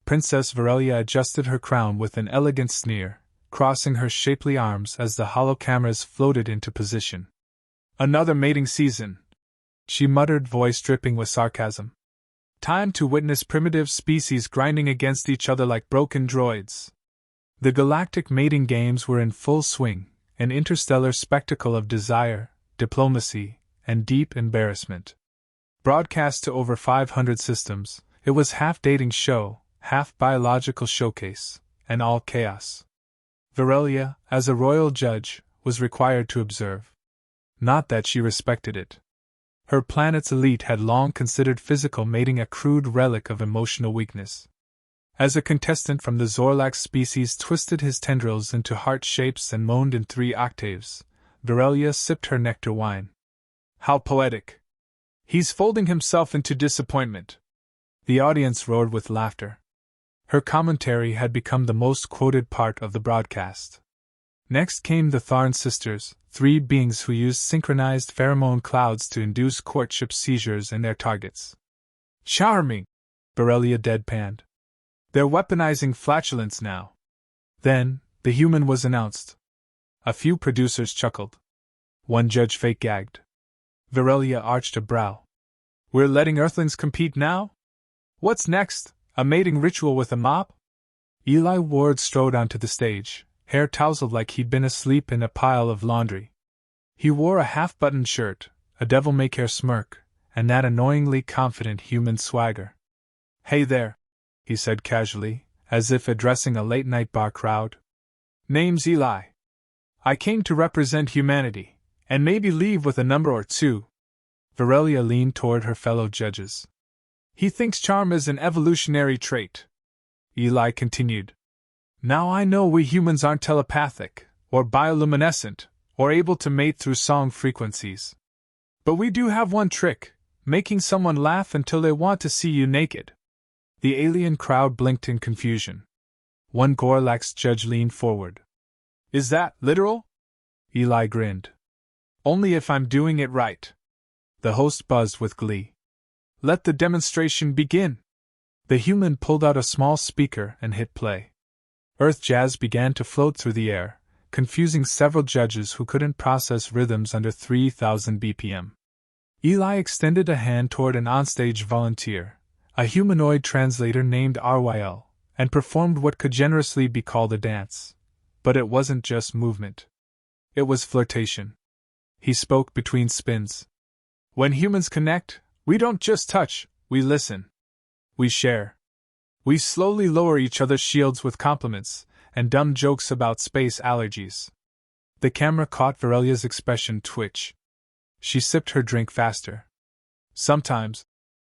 Princess Varelia adjusted her crown with an elegant sneer, crossing her shapely arms as the hollow cameras floated into position. "Another mating season," she muttered, voice dripping with sarcasm. "Time to witness primitive species grinding against each other like broken droids." The galactic mating games were in full swing, an interstellar spectacle of desire, diplomacy, and deep embarrassment. Broadcast to over 500 systems, it was half dating show, half biological showcase, and all chaos. Varelia, as a royal judge, was required to observe. Not that she respected it. Her planet's elite had long considered physical mating a crude relic of emotional weakness. As a contestant from the Zorlax species twisted his tendrils into heart shapes and moaned in 3 octaves, Varelia sipped her nectar wine. "How poetic! He's folding himself into disappointment." The audience roared with laughter. Her commentary had become the most quoted part of the broadcast. Next came the Tharn sisters, 3 beings who used synchronized pheromone clouds to induce courtship seizures in their targets. "Charming!" Varelia deadpanned. "They're weaponizing flatulence now." Then, the human was announced. A few producers chuckled. One judge fake gagged. Varelia arched a brow. "We're letting Earthlings compete now? What's next? A mating ritual with a mop?" Eli Ward strode onto the stage, hair tousled like he'd been asleep in a pile of laundry. He wore a half-buttoned shirt, a devil-may-care smirk, and that annoyingly confident human swagger. "Hey there," he said casually, as if addressing a late-night bar crowd. "Name's Eli. I came to represent humanity, and maybe leave with a number or 2. Varelia leaned toward her fellow judges. "He thinks charm is an evolutionary trait," Eli continued. "Now I know we humans aren't telepathic, or bioluminescent, or able to mate through song frequencies. But we do have one trick, making someone laugh until they want to see you naked." The alien crowd blinked in confusion. One Gorlax judge leaned forward. "Is that literal?" Eli grinned. "Only if I'm doing it right." The host buzzed with glee. "Let the demonstration begin." The human pulled out a small speaker and hit play. Earth jazz began to float through the air, confusing several judges who couldn't process rhythms under 3,000 BPM. Eli extended a hand toward an onstage volunteer, a humanoid translator named RYL, and performed what could generously be called a dance. But it wasn't just movement. It was flirtation. He spoke between spins. "When humans connect, we don't just touch, we listen. We share. We slowly lower each other's shields with compliments and dumb jokes about space allergies." The camera caught Varelia's expression twitch. She sipped her drink faster. "Sometimes,"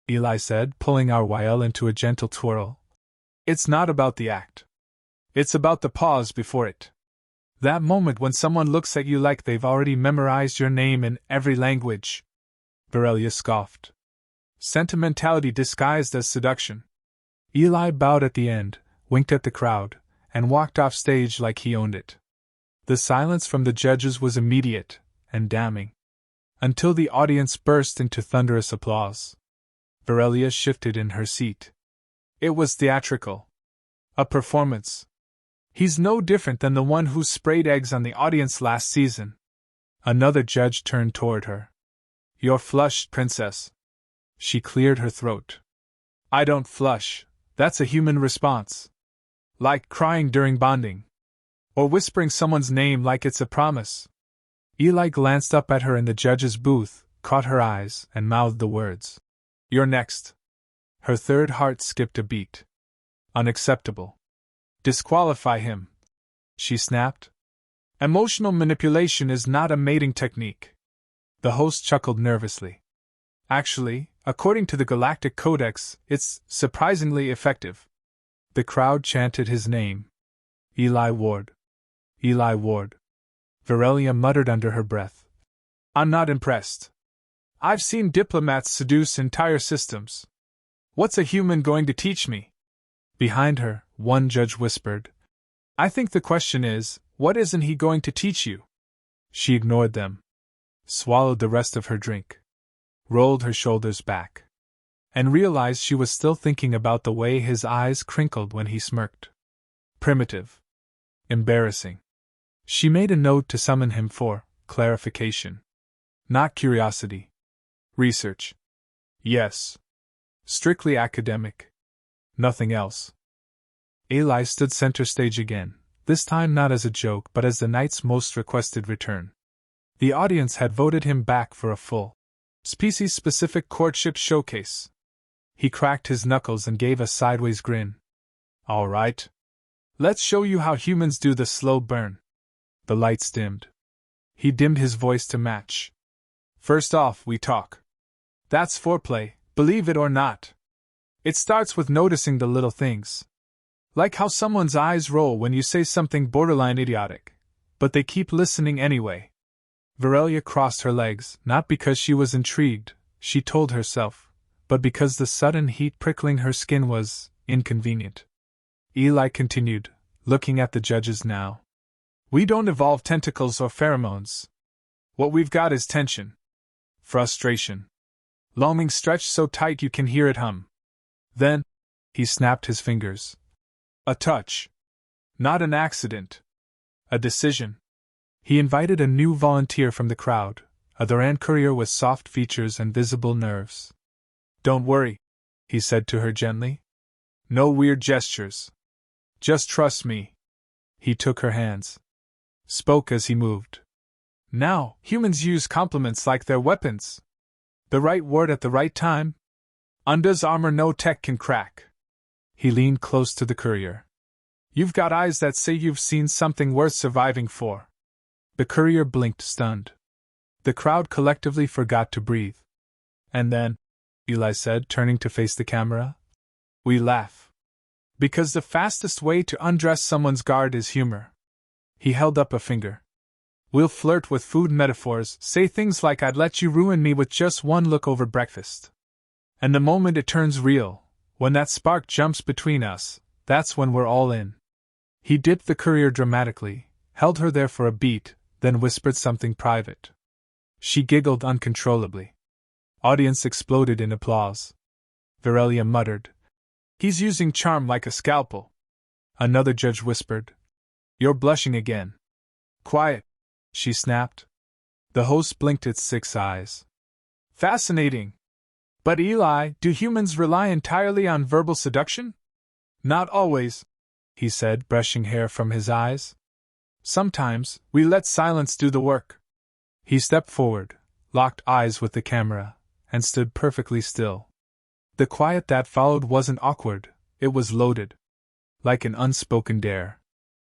Eli said, pulling RYL into a gentle twirl, "it's not about the act. It's about the pause before it. That moment when someone looks at you like they've already memorized your name in every language." Varelia scoffed. "Sentimentality disguised as seduction." Eli bowed at the end, winked at the crowd, and walked off stage like he owned it. The silence from the judges was immediate and damning, until the audience burst into thunderous applause. Varelia shifted in her seat. It was theatrical. A performance. "He's no different than the one who sprayed eggs on the audience last season." Another judge turned toward her. "You're flushed, princess." She cleared her throat. "I don't flush, that's a human response. Like crying during bonding. Or whispering someone's name like it's a promise." Eli glanced up at her in the judge's booth, caught her eyes, and mouthed the words. "You're next." Her third heart skipped a beat. "Unacceptable. Disqualify him," she snapped. "Emotional manipulation is not a mating technique." The host chuckled nervously. "Actually, according to the Galactic Codex, it's surprisingly effective." The crowd chanted his name. "Eli Ward. Eli Ward." Varelia muttered under her breath. "I'm not impressed. I've seen diplomats seduce entire systems. What's a human going to teach me?" Behind her, one judge whispered, "I think the question is, what isn't he going to teach you?" She ignored them. Swallowed the rest of her drink. Rolled her shoulders back. and realized she was still thinking about the way his eyes crinkled when he smirked. Primitive. Embarrassing. She made a note to summon him for clarification. Not curiosity. Research. Yes. Strictly academic. Nothing else. Eli stood center stage again, this time not as a joke but as the night's most requested return. The audience had voted him back for a full, species-specific courtship showcase. He cracked his knuckles and gave a sideways grin. All right. Let's show you how humans do the slow burn. The lights dimmed. He dimmed his voice to match. First off, we talk. That's foreplay, believe it or not. It starts with noticing the little things. Like how someone's eyes roll when you say something borderline idiotic, but they keep listening anyway. Virelia crossed her legs, not because she was intrigued, she told herself, but because the sudden heat prickling her skin was inconvenient. Eli continued, looking at the judges now. We don't evolve tentacles or pheromones. What we've got is tension. Frustration. Longing stretched so tight you can hear it hum. Then, he snapped his fingers. A touch. Not an accident. A decision. He invited a new volunteer from the crowd, a Duran courier with soft features and visible nerves. Don't worry, he said to her gently. No weird gestures. Just trust me. He took her hands. Spoke as he moved. Now, humans use compliments like they're weapons. The right word at the right time. Undoes armor no tech can crack. He leaned close to the courier. You've got eyes that say you've seen something worth surviving for. The courier blinked, stunned. The crowd collectively forgot to breathe. And then, Eli said, turning to face the camera, we laugh. Because the fastest way to undress someone's guard is humor. He held up a finger. We'll flirt with food metaphors, say things like I'd let you ruin me with just one look over breakfast. And the moment it turns real, when that spark jumps between us, that's when we're all in. He dipped the courier dramatically, held her there for a beat, then whispered something private. She giggled uncontrollably. Audience exploded in applause. Virelia muttered, He's using charm like a scalpel. Another judge whispered, You're blushing again. Quiet, she snapped. The host blinked its 6 eyes. Fascinating. But Eli, do humans rely entirely on verbal seduction? Not always, he said, brushing hair from his eyes. Sometimes, we let silence do the work. He stepped forward, locked eyes with the camera, and stood perfectly still. The quiet that followed wasn't awkward, it was loaded. Like an unspoken dare.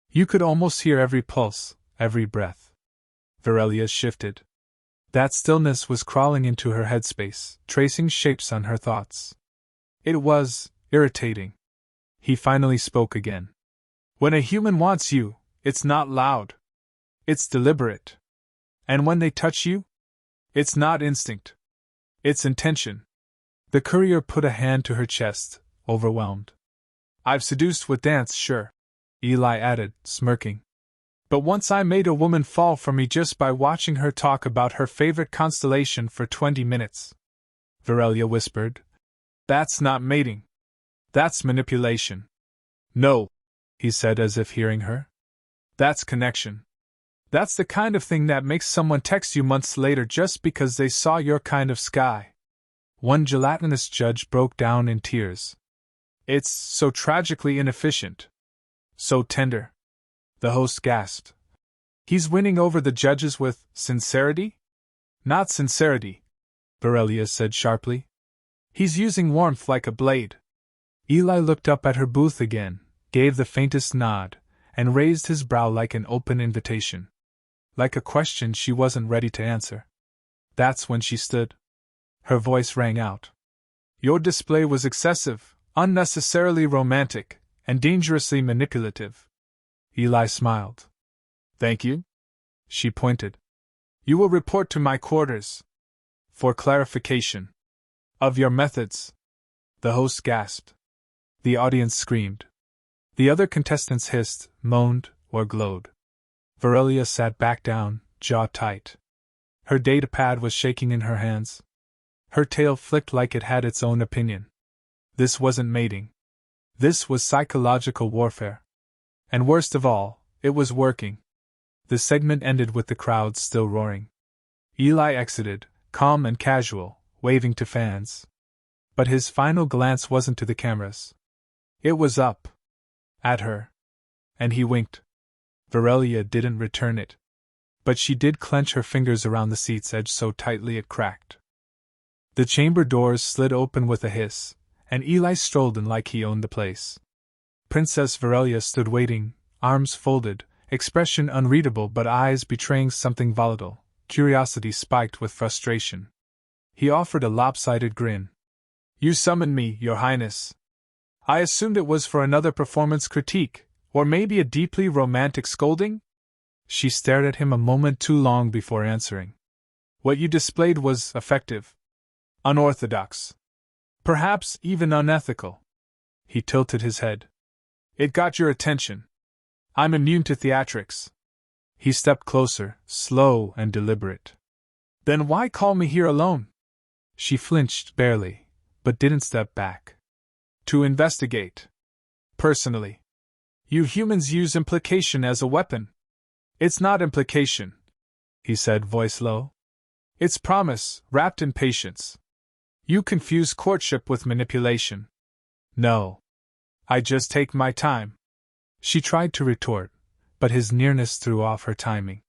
You could almost hear every pulse, every breath. Virelia shifted. That stillness was crawling into her headspace, tracing shapes on her thoughts. It was irritating. He finally spoke again. When a human wants you, it's not loud. It's deliberate. And when they touch you, it's not instinct. It's intention. The courier put a hand to her chest, overwhelmed. I've seduced with dance, sure, Eli added, smirking. But once I made a woman fall for me just by watching her talk about her favorite constellation for 20 minutes. Virelia whispered. That's not mating. That's manipulation. No, he said as if hearing her. That's connection. That's the kind of thing that makes someone text you months later just because they saw your kind of sky. One gelatinous judge broke down in tears. It's so tragically inefficient. So tender. The host gasped. He's winning over the judges with sincerity? Not sincerity, Virelia said sharply. He's using warmth like a blade. Eli looked up at her booth again, gave the faintest nod, and raised his brow like an open invitation. Like a question she wasn't ready to answer. That's when she stood. Her voice rang out. Your display was excessive, unnecessarily romantic, and dangerously manipulative. Eli smiled. Thank you. She pointed. You will report to my quarters. For clarification. Of your methods. The host gasped. The audience screamed. The other contestants hissed, moaned, or glowed. Virelia sat back down, jaw tight. Her datapad was shaking in her hands. Her tail flicked like it had its own opinion. This wasn't mating. This was psychological warfare. And worst of all, it was working. The segment ended with the crowd still roaring. Eli exited, calm and casual, waving to fans. But his final glance wasn't to the cameras. It was up. At her. And he winked. Varelia didn't return it. But she did clench her fingers around the seat's edge so tightly it cracked. The chamber doors slid open with a hiss, and Eli strolled in like he owned the place. Princess Varelia stood waiting, arms folded, expression unreadable but eyes betraying something volatile, curiosity spiked with frustration. He offered a lopsided grin. "You summoned me, Your Highness. I assumed it was for another performance critique, or maybe a deeply romantic scolding?" She stared at him a moment too long before answering. "What you displayed was effective. Unorthodox. Perhaps even unethical." He tilted his head. "It got your attention. I'm immune to theatrics." He stepped closer, slow and deliberate. "Then why call me here alone?" She flinched barely, but didn't step back. "To investigate. Personally. You humans use implication as a weapon." "It's not implication," he said, voice low. "It's promise, wrapped in patience. You confuse courtship with manipulation." "No. I just take my time." She tried to retort, but his nearness threw off her timing.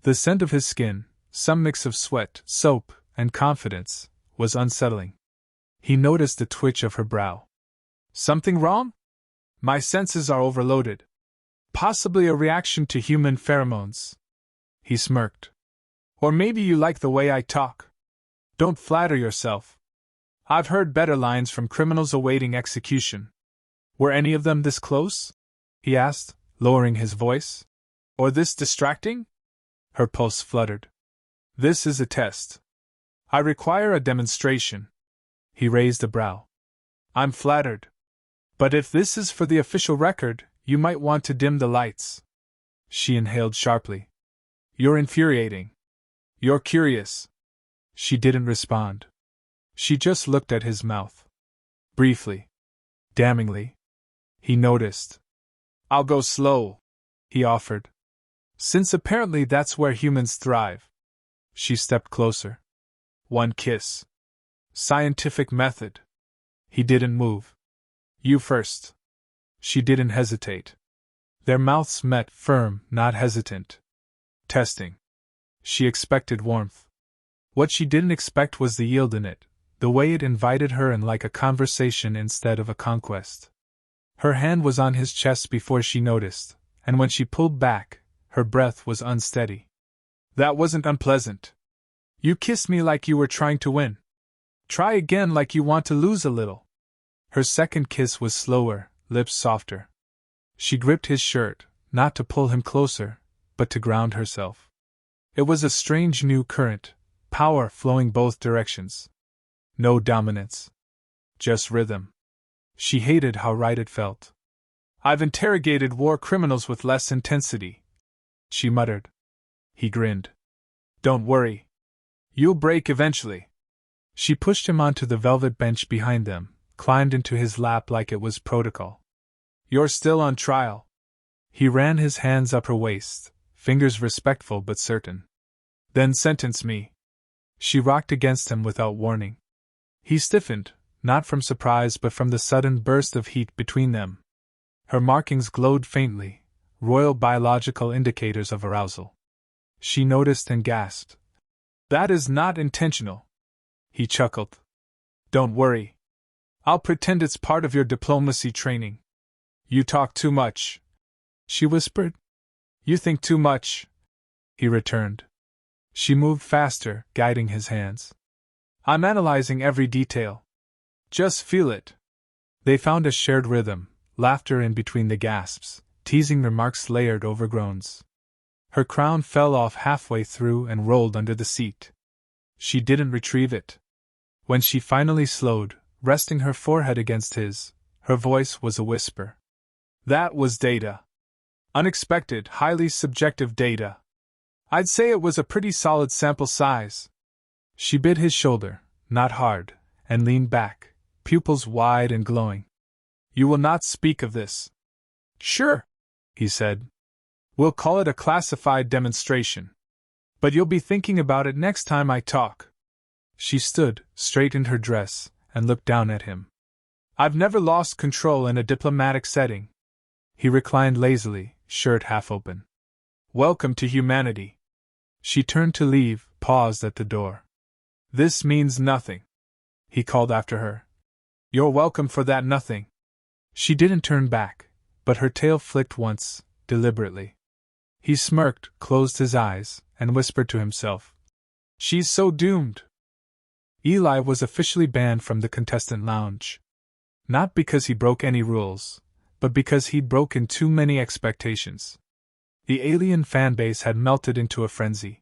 The scent of his skin, some mix of sweat, soap, and confidence, was unsettling. He noticed a twitch of her brow. "Something wrong? My senses are overloaded. Possibly a reaction to human pheromones." He smirked. "Or maybe you like the way I talk. Don't flatter yourself. I've heard better lines from criminals awaiting execution." "Were any of them this close?" he asked, lowering his voice. "Or this distracting?" Her pulse fluttered. "This is a test. I require a demonstration." He raised a brow. "I'm flattered. But if this is for the official record, you might want to dim the lights." She inhaled sharply. "You're infuriating. You're curious." She didn't respond. She just looked at his mouth. Briefly. Damningly. He noticed. "I'll go slow," he offered. "Since apparently that's where humans thrive." She stepped closer. "One kiss. Scientific method." He didn't move. "You first." She didn't hesitate. Their mouths met, firm, not hesitant. Testing. She expected warmth. What she didn't expect was the yield in it, the way it invited her in like a conversation instead of a conquest. Her hand was on his chest before she noticed, and when she pulled back, her breath was unsteady. "That wasn't unpleasant. You kissed me like you were trying to win. Try again like you want to lose a little." Her second kiss was slower, lips softer. She gripped his shirt, not to pull him closer, but to ground herself. It was a strange new current, power flowing both directions. No dominance. Just rhythm. She hated how right it felt. "I've interrogated war criminals with less intensity," she muttered. He grinned. "Don't worry. You'll break eventually." She pushed him onto the velvet bench behind them, climbed into his lap like it was protocol. "You're still on trial." He ran his hands up her waist, fingers respectful but certain. "Then sentence me." She rocked against him without warning. He stiffened, not from surprise but from the sudden burst of heat between them. Her markings glowed faintly, royal biological indicators of arousal. She noticed and gasped. "That is not intentional." He chuckled. "Don't worry. I'll pretend it's part of your diplomacy training." "You talk too much," she whispered. "You think too much," he returned. She moved faster, guiding his hands. "I'm analyzing every detail. Just feel it." They found a shared rhythm, laughter in between the gasps, teasing remarks layered over groans. Her crown fell off halfway through and rolled under the seat. She didn't retrieve it. When she finally slowed, resting her forehead against his, her voice was a whisper. "That was data. Unexpected, highly subjective data. I'd say it was a pretty solid sample size." She bit his shoulder, not hard, and leaned back, pupils wide and glowing. You will not speak of this. Sure, he said. We'll call it a classified demonstration. But you'll be thinking about it next time I talk. She stood, straightened her dress, and looked down at him. I've never lost control in a diplomatic setting. He reclined lazily, shirt half open. Welcome to humanity. She turned to leave, paused at the door. This means nothing, he called after her. You're welcome for that nothing. She didn't turn back, but her tail flicked once, deliberately. He smirked, closed his eyes, and whispered to himself. She's so doomed. Eli was officially banned from the contestant lounge. Not because he broke any rules, but because he'd broken too many expectations. The alien fanbase had melted into a frenzy.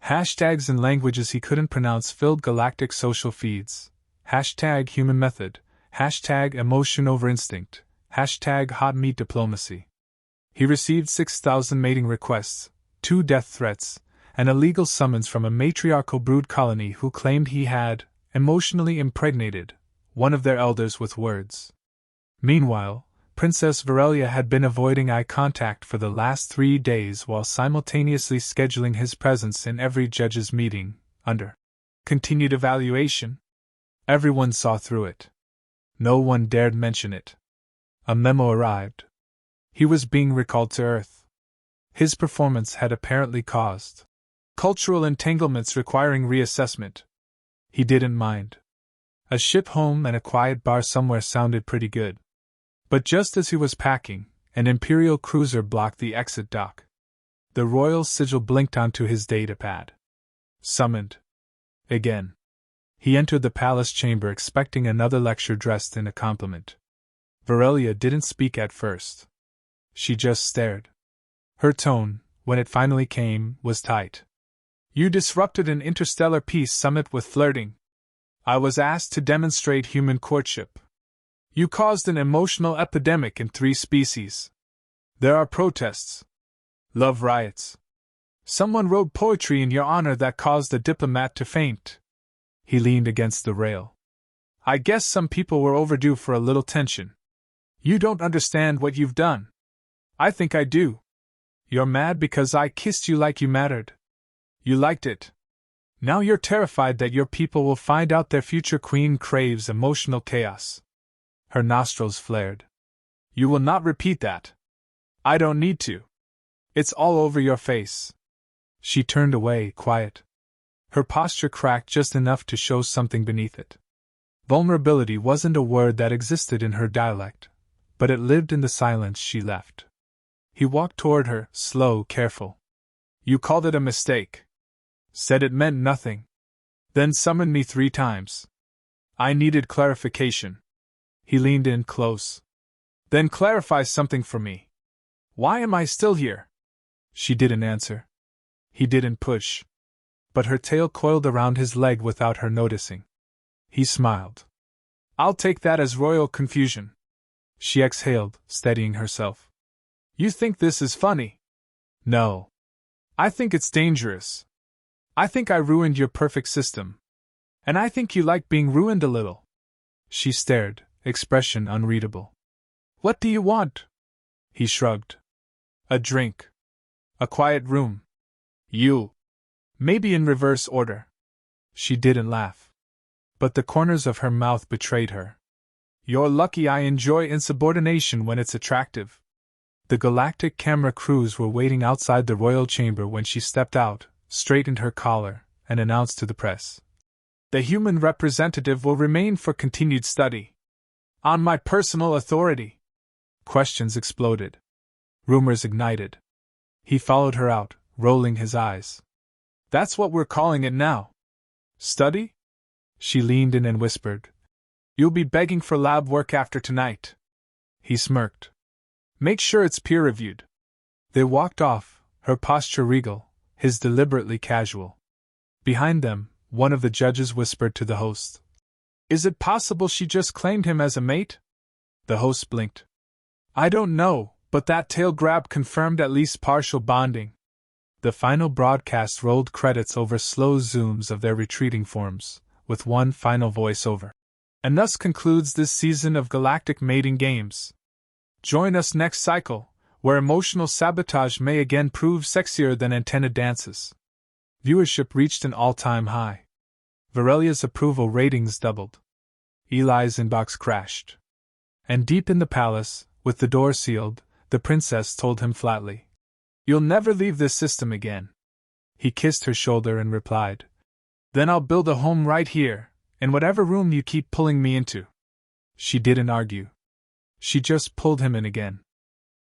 Hashtags in languages he couldn't pronounce filled Galactic social feeds. Hashtag human method, hashtag emotion over instinct, hashtag hot meat diplomacy. He received 6,000 mating requests, 2 death threats, and a legal summons from a matriarchal brood colony who claimed he had emotionally impregnated one of their elders with words. Meanwhile, Princess Virelia had been avoiding eye contact for the last 3 days while simultaneously scheduling his presence in every judge's meeting, under continued evaluation. Everyone saw through it. No one dared mention it. A memo arrived. He was being recalled to Earth. His performance had apparently caused cultural entanglements requiring reassessment. He didn't mind. A ship home and a quiet bar somewhere sounded pretty good. But just as he was packing, an Imperial cruiser blocked the exit dock. The royal sigil blinked onto his datapad. Summoned. Again. He entered the palace chamber expecting another lecture dressed in a compliment. Virelia didn't speak at first. She just stared. Her tone, when it finally came, was tight. You disrupted an interstellar peace summit with flirting. I was asked to demonstrate human courtship. You caused an emotional epidemic in 3 species. There are protests. Love riots. Someone wrote poetry in your honor that caused a diplomat to faint. He leaned against the rail. I guess some people were overdue for a little tension. You don't understand what you've done. I think I do. You're mad because I kissed you like you mattered. You liked it. Now you're terrified that your people will find out their future queen craves emotional chaos. Her nostrils flared. You will not repeat that. I don't need to. It's all over your face. She turned away, quiet. Her posture cracked just enough to show something beneath it. Vulnerability wasn't a word that existed in her dialect, but it lived in the silence she left. He walked toward her, slow, careful. You called it a mistake. Said it meant nothing. Then summoned me 3 times. I needed clarification. He leaned in close. Then clarify something for me. Why am I still here? She didn't answer. He didn't push. But her tail coiled around his leg without her noticing. He smiled. I'll take that as royal confusion. She exhaled, steadying herself. You think this is funny? No. I think it's dangerous. I think I ruined your perfect system. And I think you like being ruined a little. She stared, expression unreadable. What do you want? He shrugged. A drink. A quiet room. You. Maybe in reverse order. She didn't laugh. But the corners of her mouth betrayed her. You're lucky I enjoy insubordination when it's attractive. The Galactic camera crews were waiting outside the royal chamber when she stepped out, straightened her collar, and announced to the press. The human representative will remain for continued study. On my personal authority. Questions exploded. Rumors ignited. He followed her out, rolling his eyes. That's what we're calling it now. Study? She leaned in and whispered. You'll be begging for lab work after tonight. He smirked. Make sure it's peer-reviewed. They walked off, her posture regal, his deliberately casual. Behind them, one of the judges whispered to the host. Is it possible she just claimed him as a mate? The host blinked. I don't know, but that tail grab confirmed at least partial bonding. The final broadcast rolled credits over slow zooms of their retreating forms, with one final voiceover. And thus concludes this season of Galactic Mating Games. Join us next cycle, where emotional sabotage may again prove sexier than antenna dances. Viewership reached an all-time high. Varelia's approval ratings doubled. Eli's inbox crashed. And deep in the palace, with the door sealed, the princess told him flatly, "You'll never leave this system again." He kissed her shoulder and replied, "Then I'll build a home right here, in whatever room you keep pulling me into." She didn't argue. She just pulled him in again.